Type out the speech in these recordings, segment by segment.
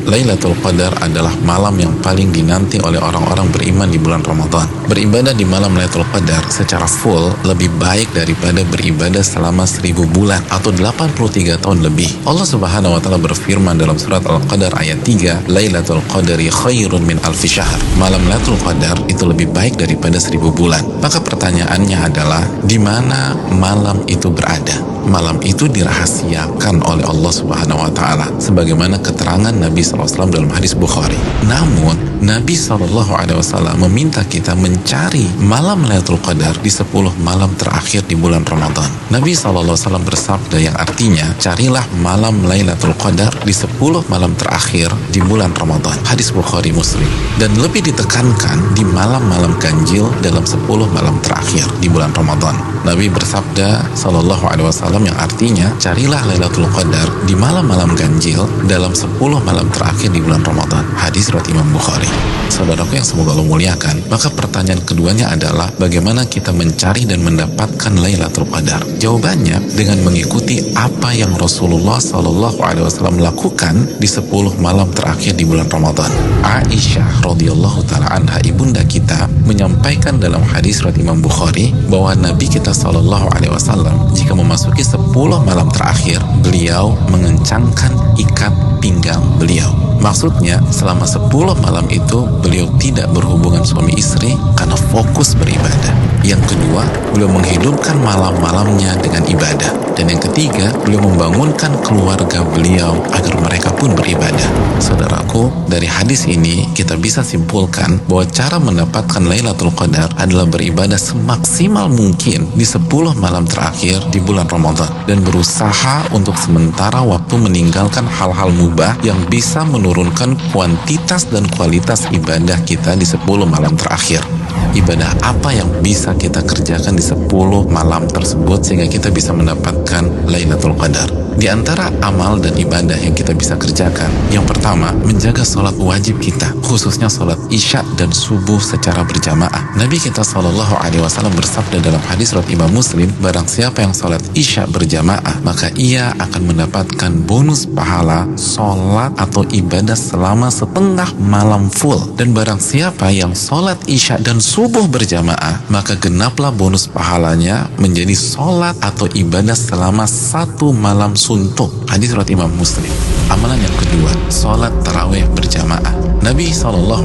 Lailatul Qadar adalah malam yang paling dinanti oleh orang-orang beriman di bulan Ramadan. Beribadah di malam Lailatul Qadar secara full lebih baik daripada beribadah selama 1000 bulan atau 83 tahun lebih. Allah Subhanahu wa taala berfirman dalam surat Al-Qadar ayat 3, Lailatul Qadari khairun min alfi syahr. Malam Lailatul Qadar itu lebih baik daripada 1000 bulan. Maka pertanyaannya adalah, di mana malam itu berada? Malam itu dirahasiakan oleh Allah Subhanahu wa taala sebagaimana keterangan Nabi SAW dalam hadis Bukhari. Namun Nabi SAW meminta kita mencari malam Lailatul Qadar di 10 malam terakhir di bulan Ramadan. Nabi SAW bersabda yang artinya, carilah malam Lailatul Qadar di 10 malam terakhir di bulan Ramadan. Hadis Bukhari Muslim. Dan lebih ditekankan di malam-malam ganjil dalam 10 malam terakhir di bulan Ramadan. Nabi bersabda SAW yang artinya, carilah Lailatul Qadar di malam-malam ganjil dalam 10 malam terakhir di bulan Ramadan. Hadis riwayat Imam Bukhari. Saudaraku yang semoga Allah muliakan, maka pertanyaan keduanya adalah bagaimana kita mencari dan mendapatkan Lailatul Qadar? Jawabannya dengan mengikuti apa yang Rasulullah SAW lakukan di 10 malam terakhir di bulan Ramadan. Aisyah radhiyallahu taala anha, ibunda kita, menyampaikan dalam hadis riwayat Imam Bukhari bahwa Nabi kita SAW jika memasuki 10 malam terakhir, beliau mengencangkan ikat pinggang beliau. Maksudnya selama 10 malam itu beliau tidak berhubungan suami istri karena fokus beribadah. Yang kedua, beliau menghidupkan malam-malamnya dengan ibadah. Dan yang ketiga, beliau membangunkan keluarga beliau agar mereka pun beribadah. Saudaraku, dari hadis ini kita bisa simpulkan bahwa cara mendapatkan Lailatul Qadar adalah beribadah semaksimal mungkin di 10 malam terakhir di bulan Ramadan dan berusaha untuk sementara waktu meninggalkan hal-hal mubah yang bisa menurunkan kuantitas dan kualitas ibadah kita di 10 malam terakhir. Ibadah apa yang bisa kita kerjakan di 10 malam tersebut sehingga kita bisa mendapatkan Lailatul Qadar? Di antara amal dan ibadah yang kita bisa kerjakan, yang pertama, menjaga sholat wajib kita, khususnya sholat isya dan subuh secara berjamaah. Nabi kita SAW bersabda dalam hadis riwayat Imam Muslim, barang siapa yang sholat isya berjamaah, maka ia akan mendapatkan bonus pahala sholat atau ibadah selama setengah malam full. Dan barang siapa yang sholat isya dan subuh berjamaah, maka genaplah bonus pahalanya menjadi sholat atau ibadah selama 1 malam suntuk. Hadis riwayat Imam Muslim. Amalan yang kedua, sholat tarawih berjamaah. Nabi SAW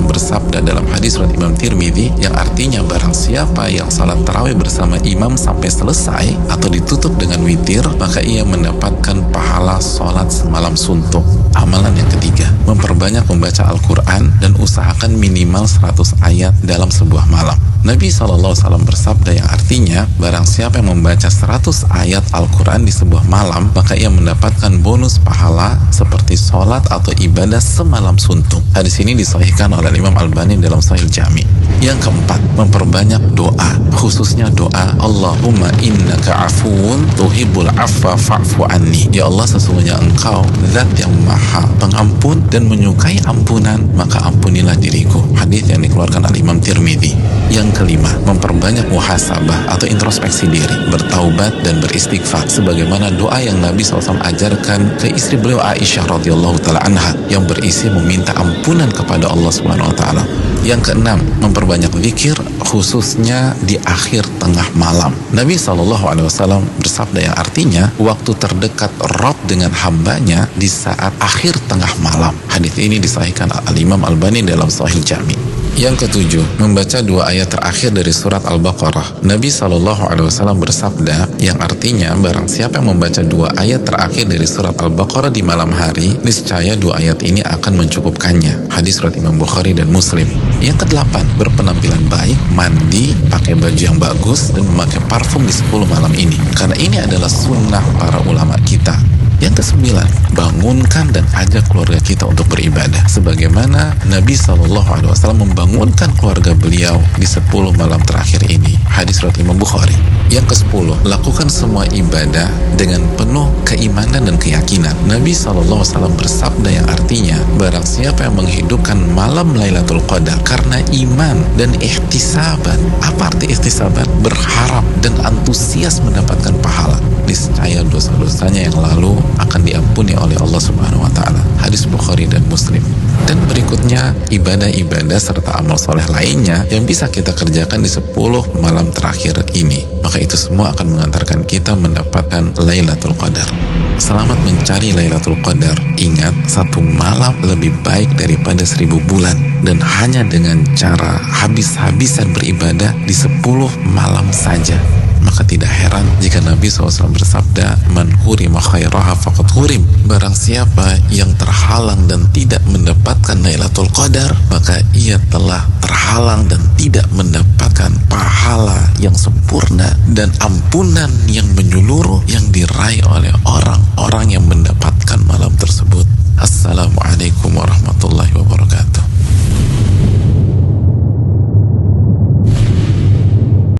bersabda dalam hadis riwayat Imam Tirmidzi yang artinya barang siapa yang sholat tarawih bersama imam sampai selesai atau ditutup dengan witir, maka ia mendapatkan pahala sholat semalam suntuk. Amalan yang ketiga, memperbanyak membaca Al-Quran dan usahakan minimal 100 ayat dalam sebuah malam. Nabi SAW bersabda yang artinya barang siapa yang membaca 100 ayat Al-Quran di sebuah malam, maka ia mendapatkan bonus pahala seperti sholat atau ibadah semalam suntuk. Hadis ini disahihkan oleh Imam Albani dalam Sahih Jami. Yang keempat, memperbanyak doa, khususnya doa Allahumma innaka afuun tuhibbul afwa fa'fu anni. Ya Allah, sesungguhnya engkau zat yang maha pengampun dan menyukai ampunan, maka ampunilah diriku. Hadis yang dikeluarkan oleh Imam Tirmidzi. Yang kelima, memperbanyak muhasabah atau introspeksi diri, bertaubat dan beristighfar sebagaimana doa yang Nabi SAW ajarkan ke istri beliau Aisyah radhiyallahu taala anha yang berisi meminta ampunan kepada Allah Subhanahu wa taala. Yang keenam, memperbanyak zikir khususnya di akhir tengah malam. Nabi SAW bersabda yang artinya waktu terdekat Rabb dengan hambanya di saat akhir tengah malam. Hadis ini disahihkan Al-Imam Albani dalam Sahih Jami. Yang ketujuh, membaca 2 ayat terakhir dari surat Al-Baqarah. Nabi SAW bersabda yang artinya barang siapa yang membaca 2 ayat terakhir dari surat Al-Baqarah di malam hari, niscaya 2 ayat ini akan mencukupkannya. Hadis riwayat Imam Bukhari dan Muslim. Yang kedelapan, berpenampilan baik, mandi, pakai baju yang bagus dan memakai parfum di 10 malam ini. Karena ini adalah sunnah para ulama kita. Yang kesembilan, bangunkan dan ajak keluarga kita untuk beribadah sebagaimana Nabi SAW membangunkan keluarga beliau di 10 malam terakhir ini. Hadis riwayat Imam Bukhari. Yang ke-10, lakukan semua ibadah dengan penuh keimanan dan keyakinan. Nabi SAW bersabda yang artinya barang siapa yang menghidupkan malam Lailatul Qadar karena iman dan ihtisaban. Apa arti ihtisaban? Berharap dan antusias mendapatkan pahala, niscaya dosa-dosanya yang lalu akan diampuni oleh Allah Subhanahu wa taala. Hadis Bukhari dan Muslim. Dan berikutnya, ibadah-ibadah serta amal soleh lainnya yang bisa kita kerjakan di 10 malam terakhir ini. Maka itu semua akan mengantarkan kita mendapatkan Lailatul Qadar. Selamat mencari Lailatul Qadar. Ingat, 1 malam lebih baik daripada 1000 bulan. Dan hanya dengan cara habis-habisan beribadah di 10 malam saja. Maka tidak heran jika Nabi SAW bersabda, man hurima khairaha faqad hurim. Barang siapa yang terhalang dan tidak mendapatkan Lailatul Qadar, maka ia telah terhalang dan tidak mendapatkan pahala yang sempurna dan ampunan yang menyeluruh yang diraih oleh orang-orang yang mendapatkan malam tersebut. Assalamualaikum warahmatullahi wabarakatuh.